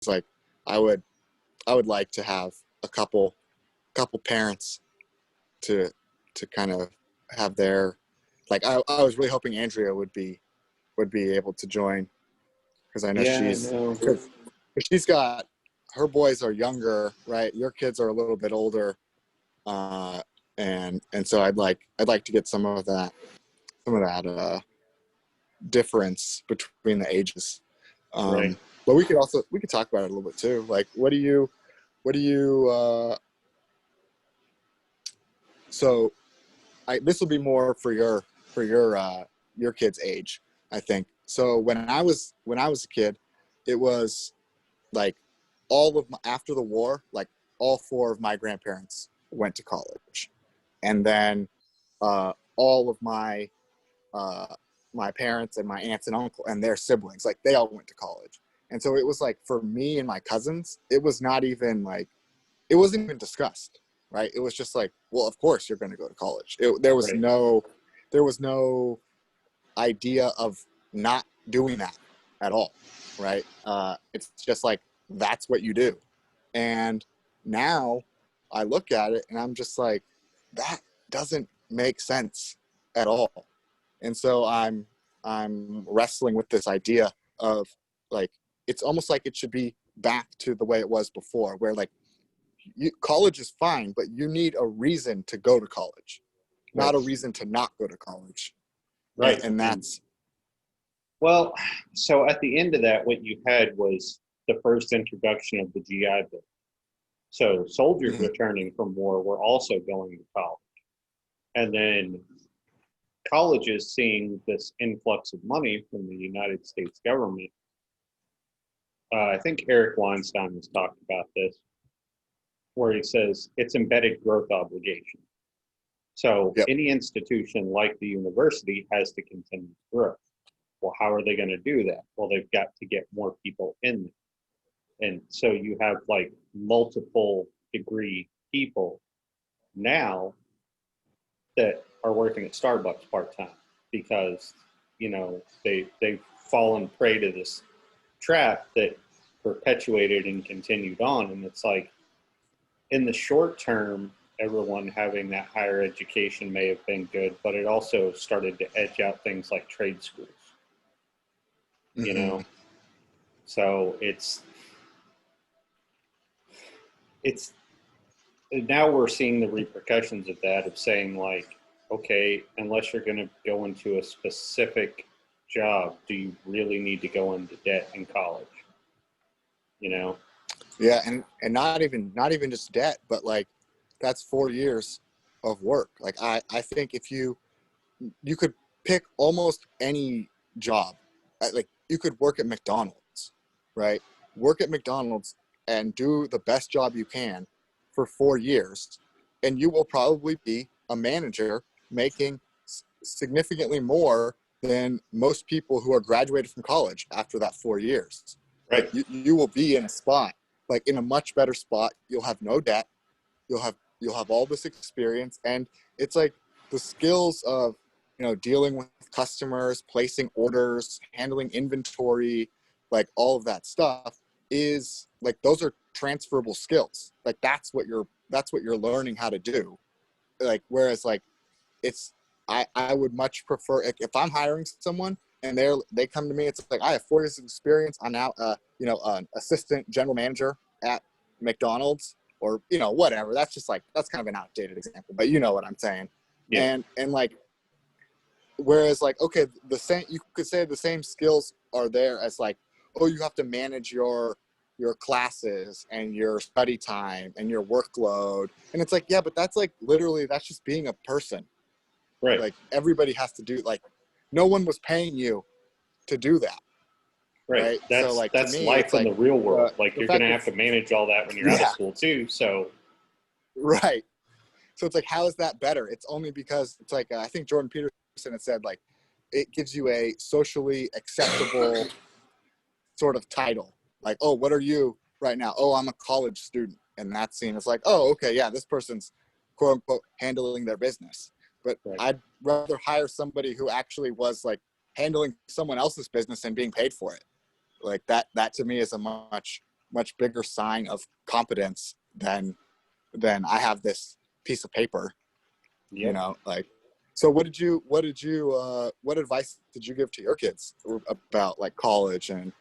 like I would like to have a couple parents to kind of have their, like, I was really hoping Andrea would be able to join, because I know Yeah, no. she's got, her boys are younger, right? Your kids are a little bit older, and so I'd like to get some of that difference between the ages. Right. But we could talk about it a little bit too. Like, what do you so this will be more for your kid's age, I think. So when I was a kid, it was like after the war, like all four of my grandparents went to college, and then all of my my parents and my aunts and uncle and their siblings, like they all went to college. And so it was like, for me and my cousins, it was not even like, it wasn't even discussed, right? It was just like, well, of course you're going to go to college. There was Right. no idea of not doing that at all, right? It's just like, that's what you do. And now I look at it and I'm just like, that doesn't make sense at all. And so I'm wrestling with this idea of, like, it's almost like it should be back to the way it was before, where like college is fine, but you need a reason to go to college, Right. not a reason to not go to college. Right. And that's, Well, so at the end of that, what you had was the first introduction of the GI Bill. So soldiers mhm, returning from war were also going to college. And then colleges, seeing this influx of money from the United States government, I think Eric Weinstein has talked about this, where he says it's embedded growth obligation. So yep, any institution like the university has to continue to grow. Well, how are they going to do that? Well, they've got to get more people in there. And so you have like multiple degree people now that are working at Starbucks part time because, they've fallen prey to this trap that perpetuated and continued on. And it's like, in the short term, everyone having that higher education may have been good, but it also started to edge out things like trade schools, you mm-hmm, know? So it's now we're seeing the repercussions of that, of saying like, okay, unless you're going to go into a specific job, do you really need to go into debt in college? You know? yeah, and not even just debt, but like, that's 4 years of work. Like, I think if you could pick almost any job. Like, you could work at McDonald's, right? Work at McDonald's and do the best job you can for 4 years, and you will probably be a manager making significantly more than most people who are graduated from college after that 4 years. Like, Right. you will be in a spot, like in a much better spot. You'll have no debt. You'll have all this experience, and it's like the skills of, dealing with customers, placing orders, handling inventory, like all of that stuff is like, those are transferable skills. Like, that's what you're learning how to do. Like, whereas like, it's, I would much prefer, if I'm hiring someone and they come to me, it's like, I have 4 years of experience. I'm now an assistant general manager at McDonald's, or whatever. That's just like, that's kind of an outdated example, but you know what I'm saying. Yeah. And like, whereas like, okay, you could say the same skills are there as like, oh, you have to manage your classes and your study time and your workload, and it's like, yeah, but that's like, literally, that's just being a person. Right. Like, everybody has to do, like, no one was paying you to do that, Right. right? So That's like, to that's me, it's life in like, the real world. Like the you're going fact to that, have to manage all that when you're out of yeah, school too. So right. So it's like, how is that better? It's only because it's like, I think Jordan Peterson had said, like, it gives you a socially acceptable sort of title. Like, oh, what are you right now? Oh, I'm a college student. And that scene is like, oh, okay, yeah, this person's quote unquote handling their business. But right. I'd rather hire somebody who actually was like handling someone else's business and being paid for it. Like, that to me is a much much bigger sign of competence than I have this piece of paper. Yep. You know, like, so what advice did you give to your kids about like college and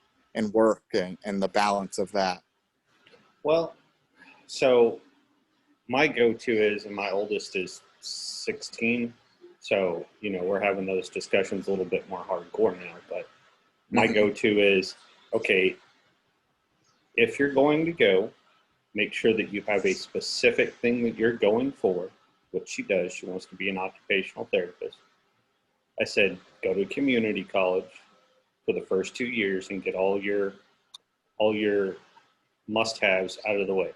work and the balance of that? Well, so my go-to is, and my oldest is 16. So, you know, we're having those discussions a little bit more hardcore now, but my go-to is, okay, if you're going to go, make sure that you have a specific thing that you're going for, which she does. She wants to be an occupational therapist. I said, go to community college for the first 2 years and get all your must-haves out of the way.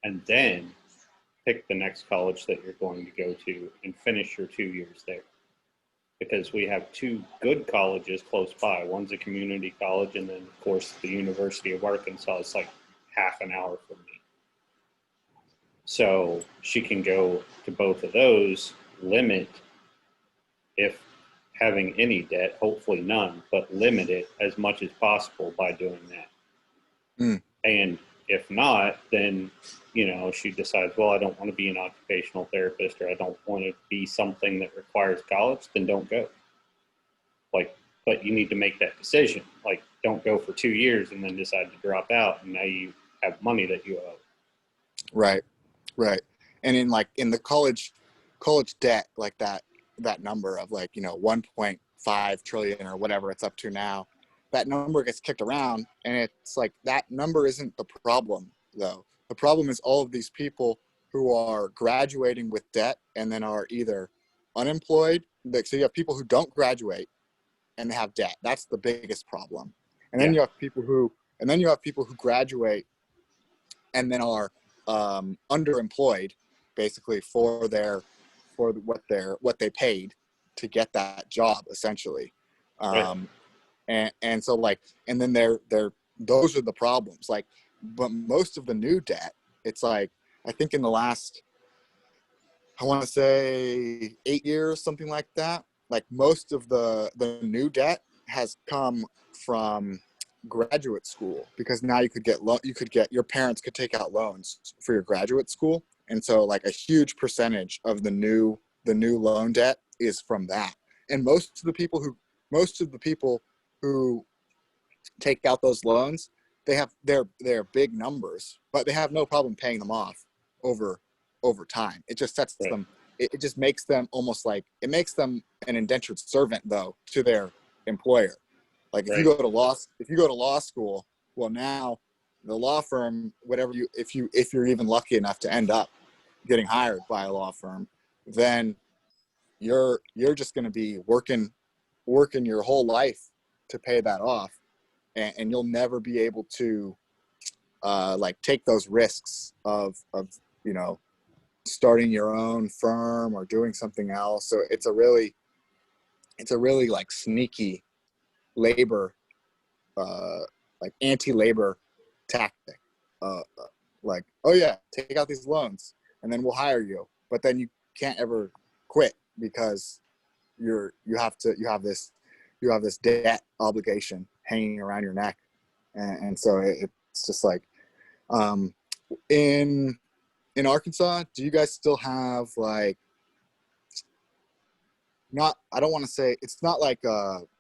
And then pick the next college that you're going to go to and finish your 2 years there. Because we have two good colleges close by. One's a community college, and then, of course, the University of Arkansas is like half an hour from me. So she can go to both of those, limit, if having any debt, hopefully none, but limit it as much as possible by doing that. And if not, then, you know, she decides, well, I don't want to be an occupational therapist, or I don't want to be something that requires college, then don't go. Like, but you need to make that decision. Like, don't go for 2 years and then decide to drop out, and now you have money that you owe. Right. And in the college debt, like that number of like, you know, 1.5 trillion or whatever it's up to now, that number gets kicked around, and it's like, that number isn't the problem though. The problem is all of these people who are graduating with debt and then are either unemployed. Like, so you have people who don't graduate and they have debt. That's the biggest problem. And then you have people who graduate and then are underemployed, basically for what they paid to get that job, essentially. And so like, and then those are the problems. Like, but most of the new debt, it's like, I think in the last, I want to say 8 years, something like that, like most of the new debt has come from graduate school, because now you could get your parents could take out loans for your graduate school. And so like a huge percentage of the new loan debt is from that. And most of the people who take out those loans, they have their big numbers, but they have no problem paying them off over time. It just sets them, it just makes them almost like, it makes them an indentured servant though to their employer. Like if you go to law school, well, now the law firm, if you're even lucky enough to end up getting hired by a law firm, then you're just going to be working your whole life to pay that off, and you'll never be able to like take those risks of you know, starting your own firm or doing something else. So it's a really like sneaky labor, like anti-labor tactic. Like, oh yeah, take out these loans and then we'll hire you, but then you can't ever quit because you have this debt obligation hanging around your neck. And so it's just like, in Arkansas, do you guys still have like, not, I don't want to say, it's not like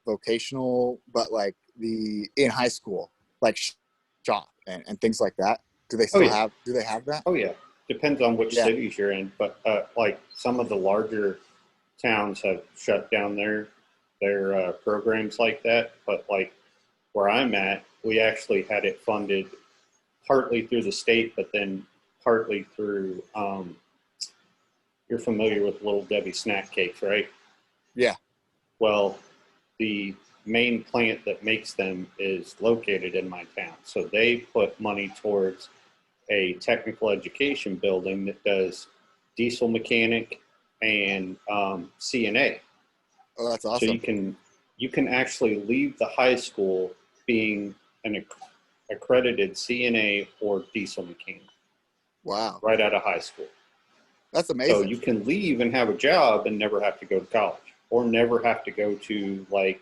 vocational, but like in high school, like shop and things like that? Do they still do they have that? Oh yeah. Depends on which cities you're in, but like some of the larger towns have shut down their programs like that. But like where I'm at, we actually had it funded partly through the state, but then partly through, you're familiar with Little Debbie snack cakes, right? Yeah. Well, the main plant that makes them is located in my town. So they put money towards a technical education building that does diesel mechanic and CNA. Oh, that's awesome. So you can actually leave the high school being an accredited CNA or diesel mechanic. Wow. Right out of high school. That's amazing. So you can leave and have a job and never have to go to college, or never have to go to like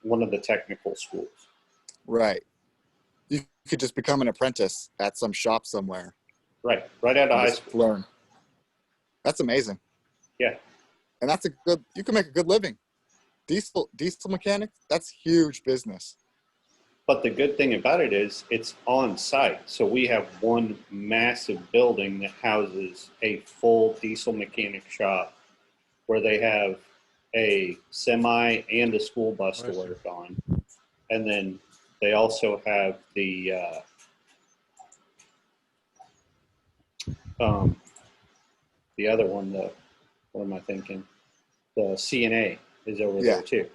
one of the technical schools. Right. you could just become an apprentice at some shop somewhere right out of and high just school. learn. That's amazing. Yeah. And that's a good, you can make a good living. Diesel mechanics, that's huge business. But the good thing about it is it's on site. So we have one massive building that houses a full diesel mechanic shop where they have a semi and a school bus to work on. And then they also have um, the other one, what am I thinking? The CNA is over Yeah. there too.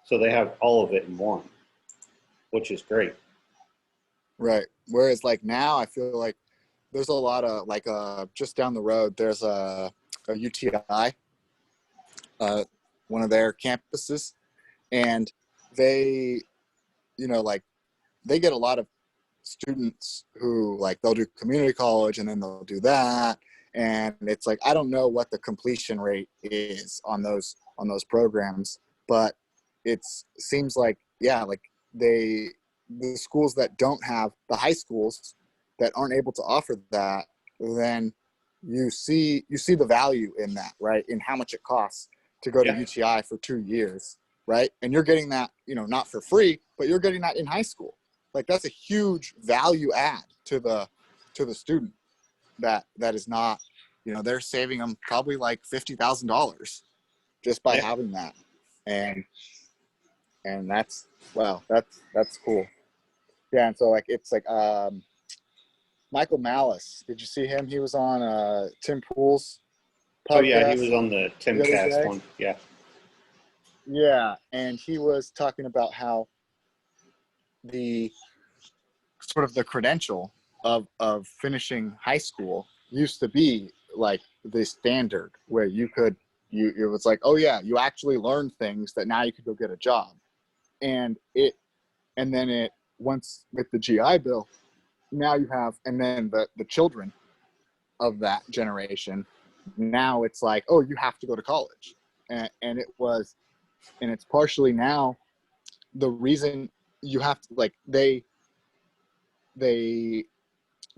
So they have all of it in one, which is great. Right. Whereas like now I feel like there's a lot of like just down the road there's a UTI, one of their campuses, and they, you know, like they get a lot of students who like they'll do community college and then they'll do that, and it's like I don't know what the completion rate is on those programs, but seems like yeah, like the schools that don't have the high schools that aren't able to offer that, then you see the value in that, right? In how much it costs to go to Yeah. UTI for 2 years, right? And you're getting that, you know, not for free, but you're getting that in high school. Like that's a huge value add to the student that is not, you know, they're saving them probably like $50,000 just by Yeah. having that. And that's, wow, that's cool. Yeah. And so like it's like Michael Malice, did you see him? He was on Tim Pool's Oh yeah, he was podcast on the the other Timcast day. one. Yeah. Yeah, and he was talking about how the sort of the credential of finishing high school used to be like the standard where you could, it was like, oh yeah, you actually learned things that now you could go get a job. And then it, once with the GI Bill, now you have, and then the children of that generation, now it's like, oh, you have to go to college. And it was, and it's partially now the reason you have to, like they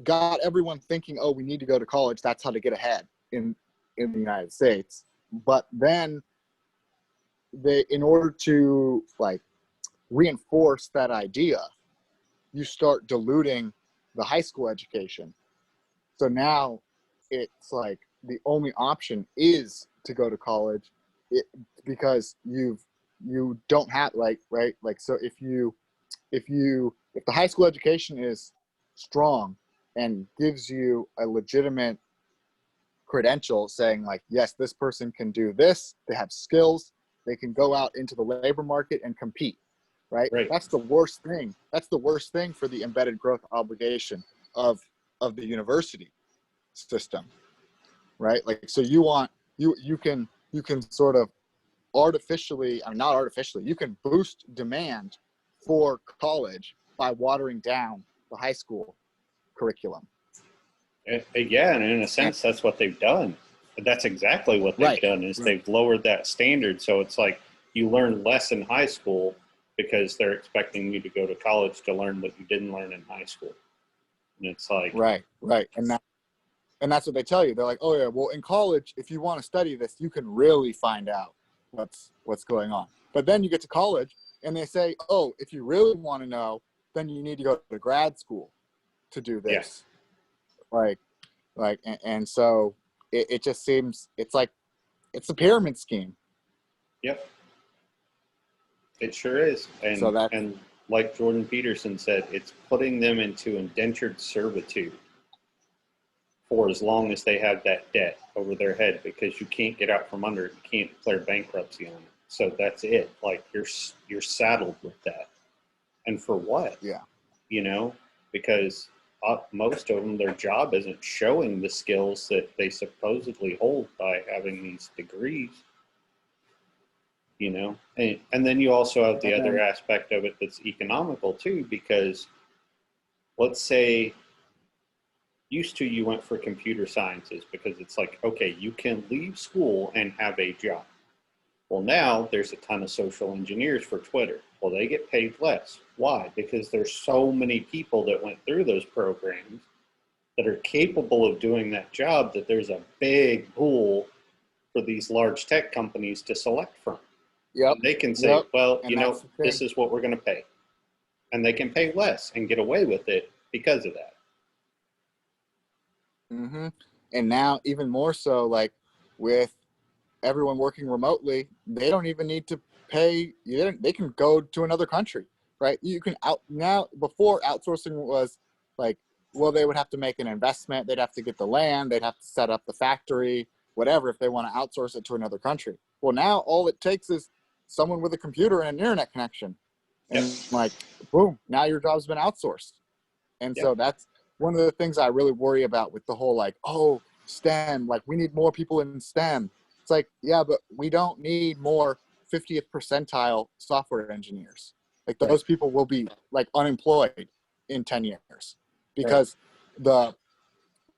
got everyone thinking, oh, we need to go to college. That's how to get ahead in the United States. But then in order to like reinforce that idea, you start diluting the high school education. So now it's like the only option is to go to college, because you don't have like, right, like, so if the high school education is strong and gives you a legitimate credential saying like, yes, this person can do this, they have skills, they can go out into the labor market and compete, right? Right. That's the worst thing. That's the worst thing for the embedded growth obligation of the university system, right? Like, so you want, you can sort of artificially, I mean, not artificially, you can boost demand for college by watering down the high school curriculum. Yeah, and in a sense, that's what they've done. That's exactly what they've Right. done is Right. they've lowered that standard. So it's like you learn less in high school because they're expecting you to go to college to learn what you didn't learn in high school. And it's like, Right. And that's what they tell you. They're like, oh yeah, well in college, if you want to study this, you can really find out what's going on. But then you get to college and they say, oh, if you really want to know, then you need to go to grad school to do yeah, this. And so it just seems, it's like, it's a pyramid scheme. yep, it sure is. So And like Jordan Peterson said, it's putting them into indentured servitude for as long as they have that debt over their head because you can't get out from under it. You can't declare bankruptcy on it. So that's it. Like you're saddled with that. And for what? yeah. You know, because most of them, their job isn't showing the skills that they supposedly hold by having these degrees. You know, and then you also have the And other then, aspect of it that's economical too, because let's say used to you went for computer sciences because it's like, okay, you can leave school and have a job. Well, now there's a ton of social engineers for Twitter. Well, they get paid less. Why? Because there's so many people that went through those programs that are capable of doing that job that there's a big pool for these large tech companies to select from. Yep. And they can say, Yep. well, And that's the this thing. is what we're going to pay. And they can pay less and get away with it because of that. Hmm. And now even more so, like with everyone working remotely, they don't even need to pay. They can go to another country, right? You can out now. Before, outsourcing was like, well, they would have to make an investment. They'd have to get the land. They'd have to set up the factory, whatever, if they want to outsource it to another country. Well, now all it takes is someone with a computer and an internet connection, Yep. and like, boom, now your job's been outsourced. And Yep. so that's one of the things I really worry about with the whole like, oh, STEM, like we need more people in STEM. It's like, yeah, but we don't need more 50th percentile software engineers. Like Right. those people will be like unemployed in 10 years Right. because the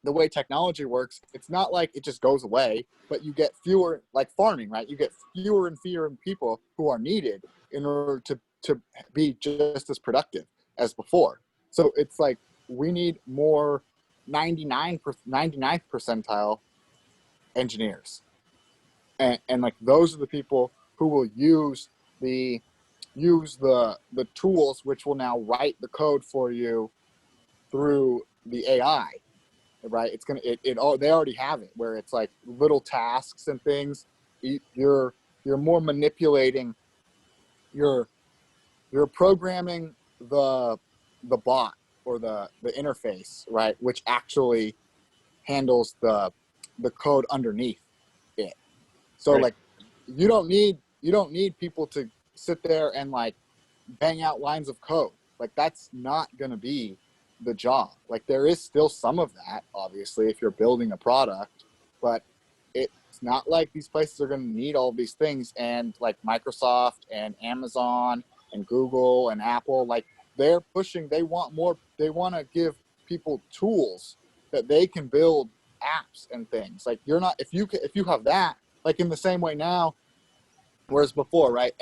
the way technology works, it's not like it just goes away, but you get fewer, like farming, right? You get fewer and fewer people who are needed in order to be just as productive as before. So it's like we need more 99th percentile engineers, and like those are the people who will use the tools which will now write the code for you through the AI, right? It's gonna it all they already have it where it's like little tasks and things. You're more manipulating. You're you're programming the bot or the interface, right? Which actually handles the code underneath it. So Right. like you don't need people to sit there and like bang out lines of code. Like that's not going to be the job. Like there is still some of that, obviously, if you're building a product, but it's not like these places are going to need all these things. And like Microsoft and Amazon and Google and Apple, like they're pushing, they want more, they want to give people tools that they can build apps and things. Like you're not, if you have that, like in the same way now, whereas before, right,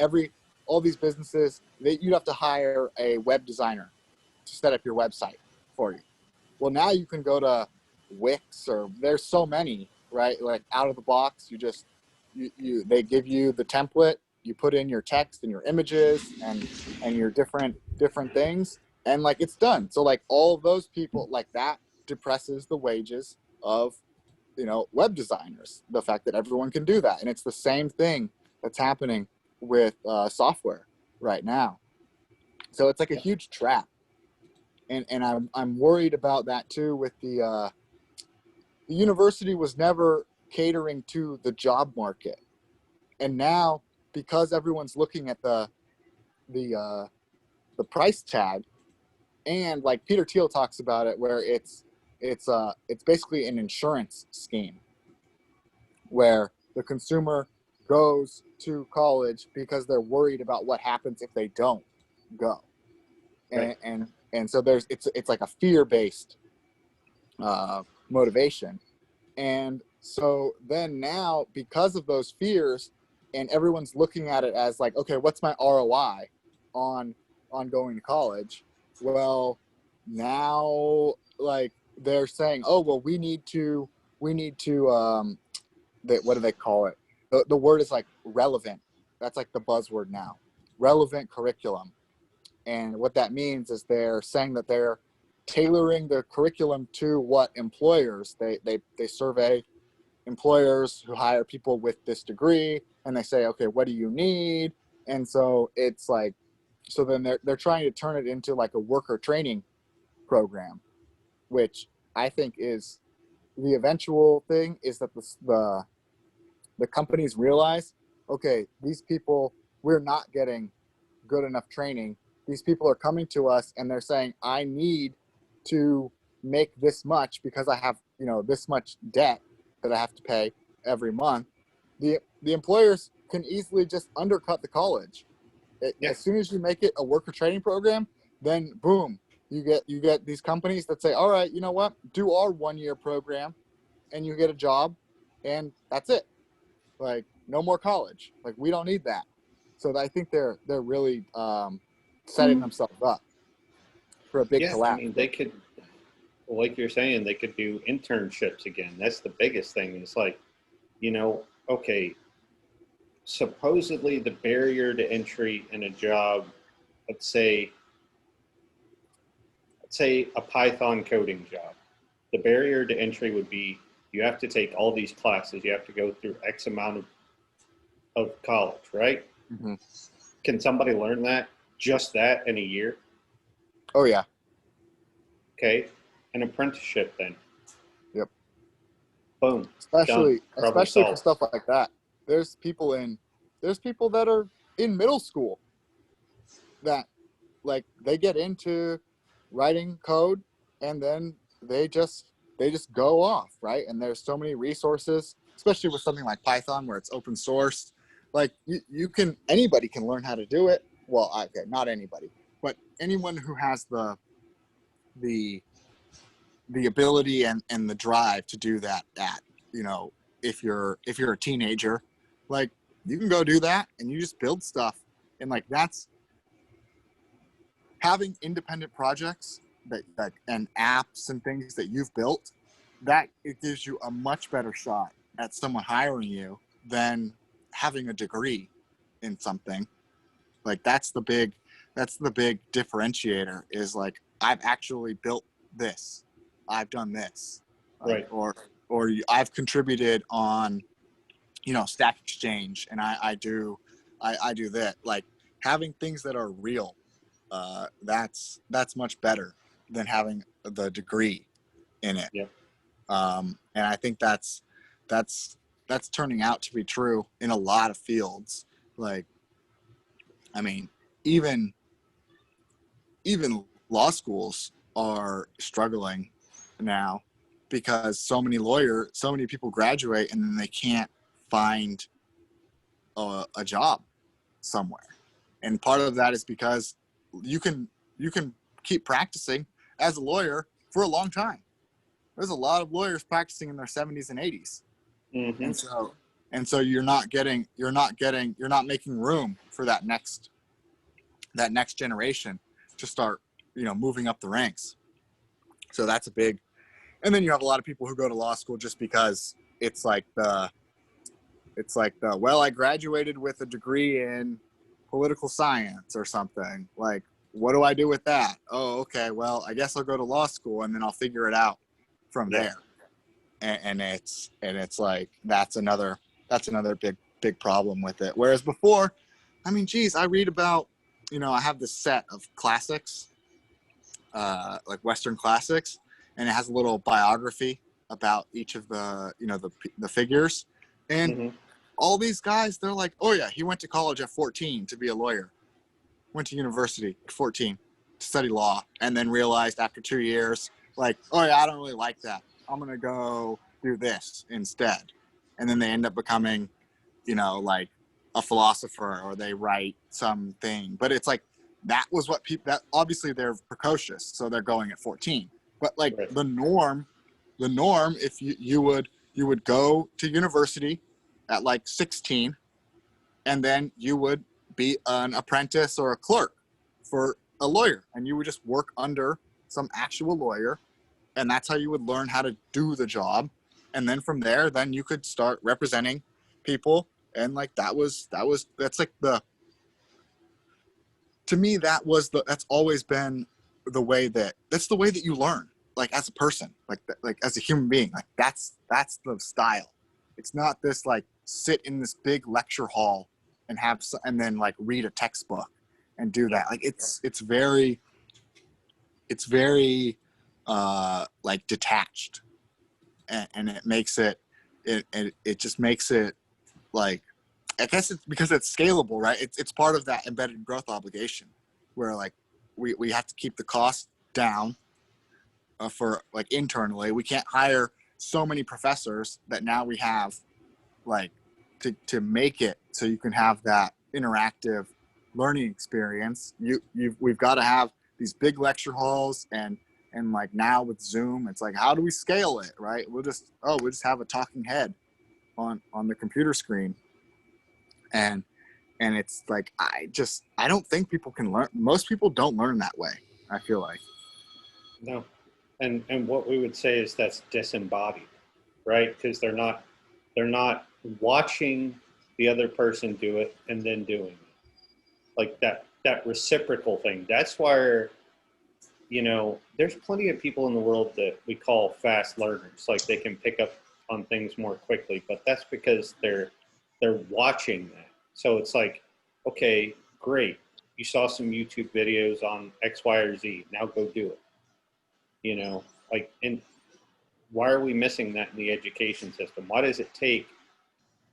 all these businesses, you'd have to hire a web designer to set up your website for you. Well, now you can go to Wix, or there's so many, right? Like out of the box, they give you the template, you put in your text and your images and your different things, and like it's done. So like all of those people, like that depresses the wages of web designers, the fact that everyone can do that. And it's the same thing that's happening with software right now. So it's like a Yep. huge trap. And I'm worried about that too with the university was never catering to the job market. And now, because everyone's looking at the the price tag, and like Peter Thiel talks about it, where it's basically an insurance scheme where the consumer goes to college because they're worried about what happens if they don't go, Right. and so it's like a fear-based motivation. And so then now, because of those fears, and everyone's looking at it as like, okay, what's my ROI on going to college? Well, now like they're saying, oh well, we need to what do they call it? The word is like relevant. That's like the buzzword now. Relevant curriculum. And what that means is they're saying that they're tailoring their curriculum to what employers they survey employers who hire people with this degree, and they say, okay, what do you need? And so it's like, so then they're trying to turn it into like a worker training program, which I think is the eventual thing is that the companies realize, okay, these people, we're not getting good enough training. These people are coming to us and they're saying, I need to make this much because I have, this much debt that I have to pay every month. The employers can easily just undercut the college. Yeah. As soon as you make it a worker training program, then boom, you get these companies that say, all right, you know what, do our 1 year program and you get a job, and that's it. Like no more college. Like, we don't need that. So I think they're really setting themselves up for a big Yeah, I collapse. mean, they could, like you're saying, they could do internships again. That's the biggest thing. It's like, okay, supposedly the barrier to entry in a job, let's say, a Python coding job. The barrier to entry would be you have to take all these classes, you have to go through X amount of college, right? Mm-hmm. Can somebody learn just that in a year? Oh yeah. Okay, an apprenticeship then. Yep. Boom, done. Problem Especially for solved. stuff like that. There's people that are in middle school that, like, they get into writing code, and then they just go off, right? And there's so many resources, especially with something like Python where it's open source. Like, you can, anybody can learn how to do it. Well, okay, not anybody, but anyone who has the ability and the drive to do that at, if you're a teenager, like, you can go do that and you just build stuff. And like, that's having independent projects that and apps and things that you've built, that it gives you a much better shot at someone hiring you than having a degree in something. Like, that's the big differentiator, is like, I've actually built this, I've done this, like, Right. or I've contributed on, Stack Exchange, and I do that. Like, having things that are real, that's much better than having the degree in it. Yep. And I think that's turning out to be true in a lot of fields. Like, I mean, even law schools are struggling now, because so many people graduate and then they can't find a job somewhere. And part of that is because you can keep practicing as a lawyer for a long time. There's a lot of lawyers practicing in their 70s and 80s. Mm-hmm. And so you're not making room for that next generation to start, moving up the ranks. So that's a big. And then you have a lot of people who go to law school just because well, I graduated with a degree in political science or something. Like, what do I do with that? Oh, okay, well, I guess I'll go to law school and then I'll figure it out from Yeah. there. And it's like, that's another big problem with it. Whereas before, I mean, geez, I read about, I have this set of classics, like Western classics, and it has a little biography about each of the figures. And Mm-hmm. all these guys, they're like, oh yeah, he went to college at 14 to be a lawyer, went to university at 14 to study law, and then realized after 2 years, like, oh yeah, I don't really like that, I'm gonna go do this instead. And then they end up becoming, like, a philosopher, or they write something. But it's like, that was what people, that obviously they're precocious, so they're going at 14. But like, Right. the norm, if you would go to university at like 16, and then you would be an apprentice or a clerk for a lawyer, and you would just work under some actual lawyer, and that's how you would learn how to do the job. And then from there, then you could start representing people. And like, that's like to me, that's always been that's the way that you learn, like, as a person, like as a human being. Like, that's the style. It's not this, like, sit in this big lecture hall and and then like read a textbook and do that. Like, it's very like, detached, and it makes it just makes it, like, I guess it's because it's scalable, right? It's part of that embedded growth obligation, where, like, we have to keep the cost down, for, like, internally. We can't hire so many professors that now we have, like, to make it so you can have that interactive learning experience. We've got to have these big lecture halls, and like, now with Zoom, it's like, how do we scale it, right? We'll just have a talking head on the computer screen. and it's like I don't think people can learn. Most people don't learn that way. I feel like. No. And what we would say is that's disembodied, right? Because they're not watching the other person do it and then doing it. Like that reciprocal thing. That's where, there's plenty of people in the world that we call fast learners. Like they can pick up on things more quickly, but that's because they're watching that. So it's like, okay, great. You saw some YouTube videos on X, Y, or Z. Now go do it. And why are we missing that in the education system? Why does it take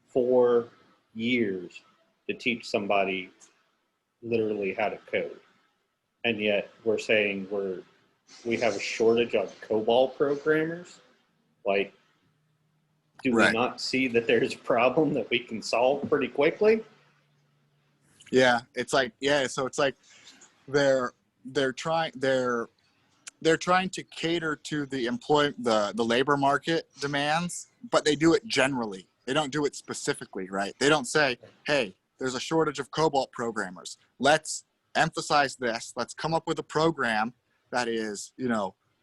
4 years to teach somebody literally how to code? And yet we're saying we have a shortage of COBOL programmers. Like, do we not see that there's a problem that we can solve pretty quickly? Yeah, so it's like they're trying to cater to the labor market demands, but they do it generally. They don't do it specifically, right? They don't say, hey, there's a shortage of COBOL programmers. Let's emphasize this. Let's come up with a program that is,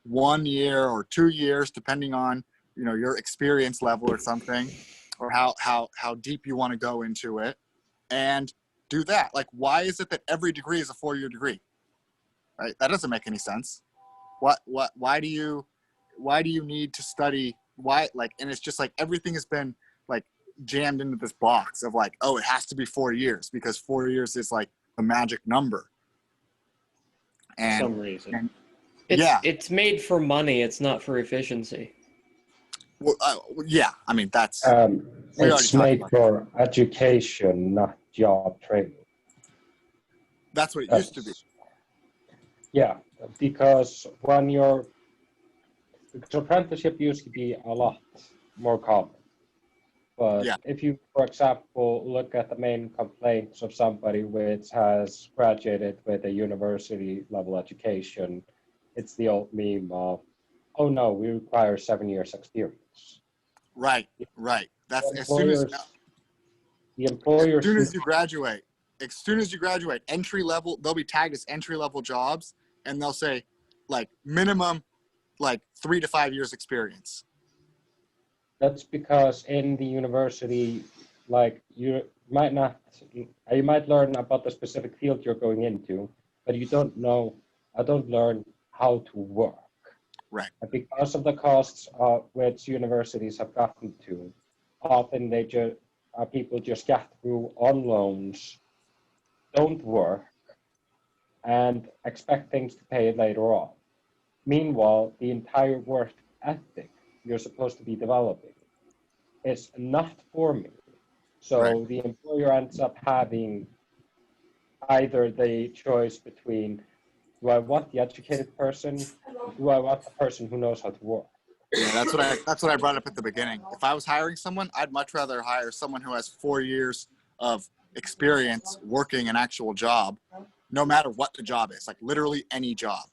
1 year or 2 years, depending on, your experience level or something, or how deep you want to go into it, and do that. Like, why is it that every degree is a 4-year degree? Right? That doesn't make any sense. Why do you need to study? And it's just like everything has been like jammed into this box of like, oh, it has to be 4 years because 4 years is like the magic number. And for some reason. It's made for money. It's not for efficiency. Well, yeah, I mean that's it's made for education, not job training. That's what it used to be. Yeah, because apprenticeship used to be a lot more common. But if you, for example, look at the main complaints of somebody which has graduated with a university level education, it's the old meme of, oh no, we require 7 years experience. Right. That's as soon as you graduate, entry level, they'll be tagged as entry level jobs, and they'll say like minimum like 3 to 5 years experience. That's because in the university, like you might learn about the specific field you're going into, but you don't learn how to work. Right. And because of the costs which universities have gotten to, often people just get through on loans, don't work, and expect things to pay later on. Meanwhile, the entire work ethic you're supposed to be developing is not for me. So the employer ends up having either the choice between, do I want the educated person, or do I want the person who knows how to work? Yeah, that's what I brought up at the beginning. If I was hiring someone, I'd much rather hire someone who has 4 years of experience working an actual job, no matter what the job is, like literally any job,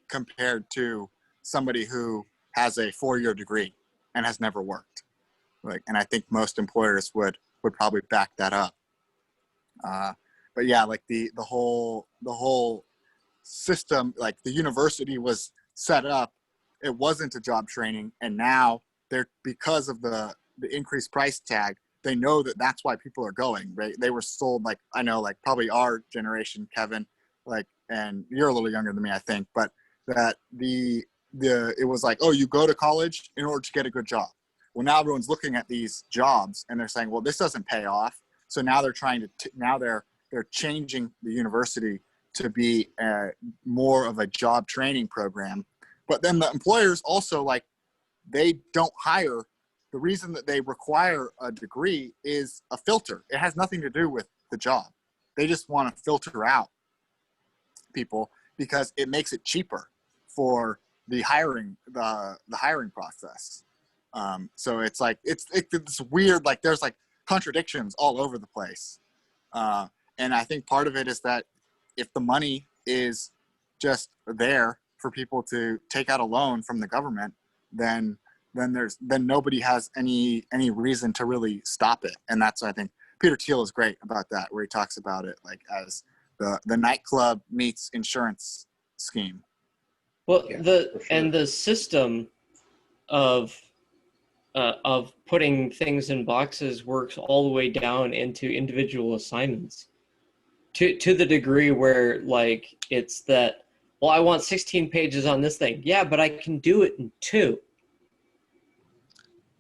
compared to somebody who has a 4-year degree and has never worked. And I think most employers would probably back that up. But yeah, like the whole system, like the university was set up, it wasn't a job training, and now because of the increased price tag, they know that that's why people are going, right? They were sold, like, I know, like probably our generation, Kevin, like, and you're a little younger than me, I think, but that it was like, oh, you go to college in order to get a good job. Well, now everyone's looking at these jobs and they're saying, well, this doesn't pay off. So now they're trying to, they're changing the university to be more of a job training program. But then the employers also, like, they don't hire. The reason that they require a degree is a filter. It has nothing to do with the job. They just want to filter out people because it makes it cheaper for the hiring process. So it's like it's weird. Like there's like contradictions all over the place, and I think part of it is that if the money is just there for people to take out a loan from the government, then nobody has any reason to really stop it. And that's, I think Peter Thiel is great about that, where he talks about it like as the nightclub meets insurance scheme. Well, Yeah, the for sure. and the system of putting things in boxes works all the way down into individual assignments to the degree where like it's that, well, I want 16 pages on this thing. Yeah, but I can do it in 2.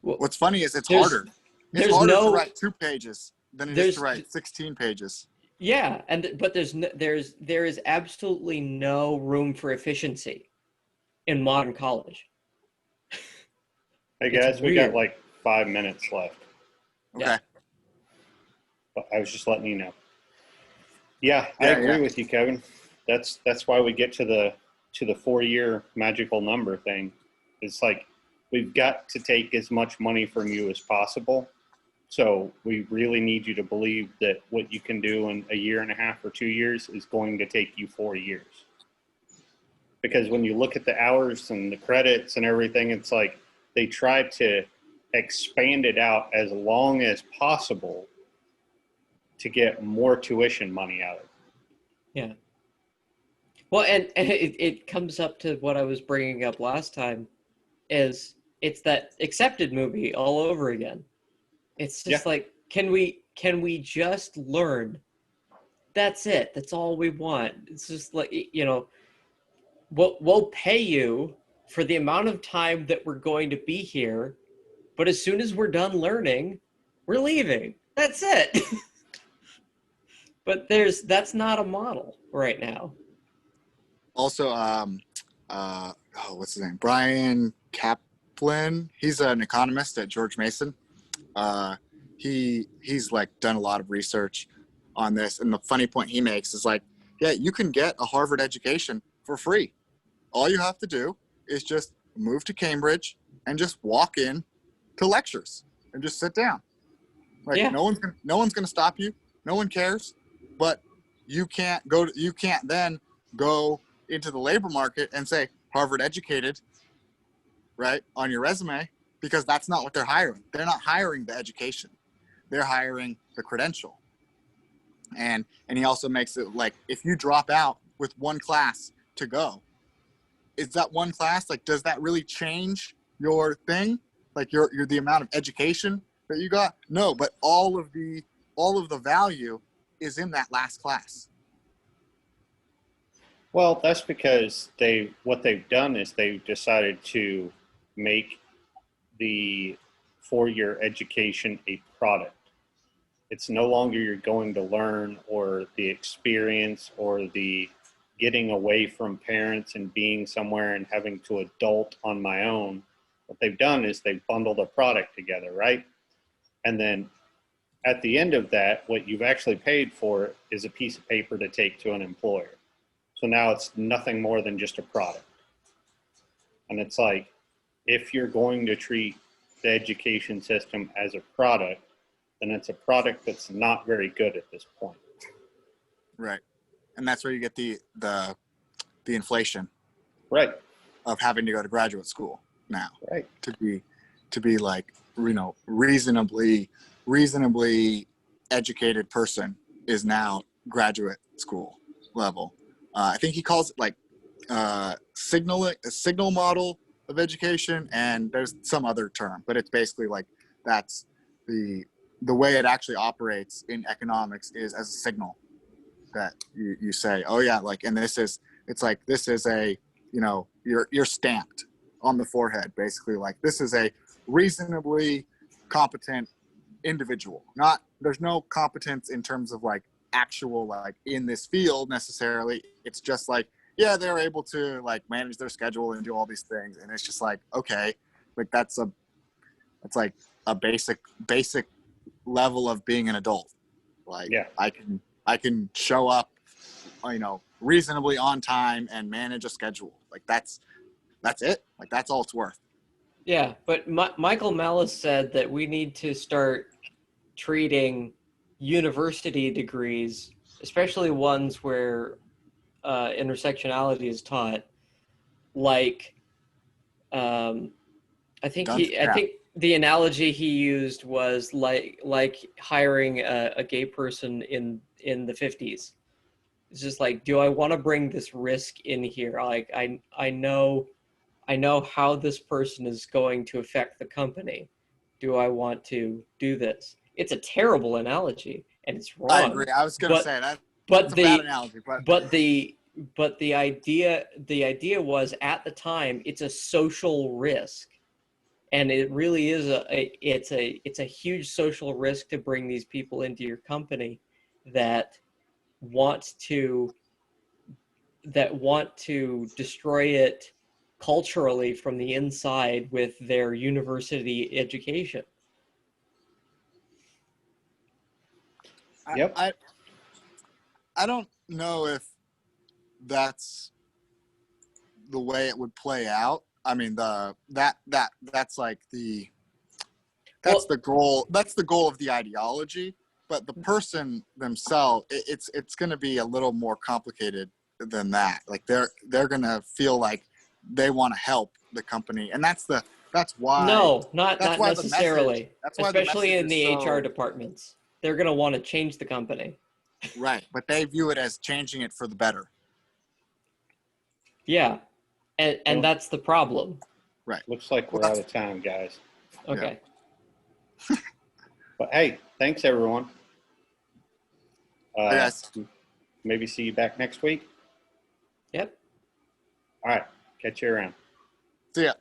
Well, What's funny is it's there's harder. It's there's harder to no write 2 pages than it is to there's write 16 pages. yeah, but there is absolutely no room for efficiency in modern college. Hey It's guys, we got weird. like 5 minutes left. Okay. Yeah. But I was just letting you know. Yeah, I Yeah, agree yeah. with you, Kevin. That's why we get to the 4-year magical number thing. It's like we've got to take as much money from you as possible. So we really need you to believe that what you can do in a year and a half or 2 years is going to take you 4 years. Because when you look at the hours and the credits and everything, it's like they try to expand it out as long as possible to get more tuition money out of it. Yeah. Well, and it comes up to what I was bringing up last time, is it's that accepted movie all over again. It's just like, can we just learn? That's it. That's all we want. It's just like, we'll pay you for the amount of time that we're going to be here, but as soon as we're done learning, we're leaving. That's it. But that's not a model right now. Also, what's his name? Brian Kaplan. He's an economist at George Mason. He's like done a lot of research on this, and the funny point he makes is like, yeah, you can get a Harvard education for free. All you have to do is just move to Cambridge and just walk in to lectures and just sit down. Like Yeah. no one's gonna stop you. No one cares. But you can't then go into the labor market and say Harvard educated, right, on your resume, because that's not what they're hiring. They're not hiring the education. They're hiring the credential. And he also makes it like, if you drop out with one class to go, is that one class, like, does that really change your thing? Like your the amount of education that you got? No, but all of the value is in that last class. Well, that's because what they've done is they've decided to make the 4-year education a product. It's no longer you're going to learn, or the experience, or the getting away from parents and being somewhere and having to adult on my own. What they've done is they've bundled a product together, right? And then at the end of that, what you've actually paid for is a piece of paper to take to an employer. So now it's nothing more than just a product. And it's like, if you're going to treat the education system as a product, then it's a product that's not very good at this point. Right. And that's where you get the inflation Right. of having to go to graduate school now. Right. To be like, reasonably educated person is now graduate school level. I think he calls it like a signal model of education, and there's some other term, but it's basically like that's the way it actually operates in economics is as a signal that you say, oh yeah, like, and this is a, you're stamped on the forehead, basically, like this is a reasonably competent individual. There's no competence in terms of like actual, like in this field necessarily. It's just like, yeah, they're able to like manage their schedule and do all these things. And it's just like, okay, like that's like a basic level of being an adult. Like, yeah, I can show up, reasonably on time and manage a schedule. Like that's it. Like that's all it's worth. Yeah, but Michael Malice said that we need to start treating university degrees, especially ones where intersectionality is taught, like I think the analogy he used was like hiring a gay person in the 50s. It's just like, do I want to bring this risk in here? Like, I know how this person is going to affect the company. Do I want to do this? It's a terrible analogy, and it's wrong. I agree. I was going to say that. But It's a bad analogy, but the idea was, at the time, it's a social risk, and it really is it's a huge social risk to bring these people into your company that want to destroy it culturally from the inside with their university education. Yep. I don't know if that's the way it would play out. I mean, that's like the the goal. That's the goal of the ideology. But the person themselves, it's going to be a little more complicated than that. Like they're going to feel like they want to help the company, and that's why. No, not why necessarily. Especially in the so, HR departments, they're going to want to change the company. Right, but they view it as changing it for the better. Yeah, and that's the problem. Right. Looks like we're out of time, guys. Okay. Yeah. But hey, thanks everyone. Yes. Maybe see you back next week. Yep. All right. Catch you around. See ya.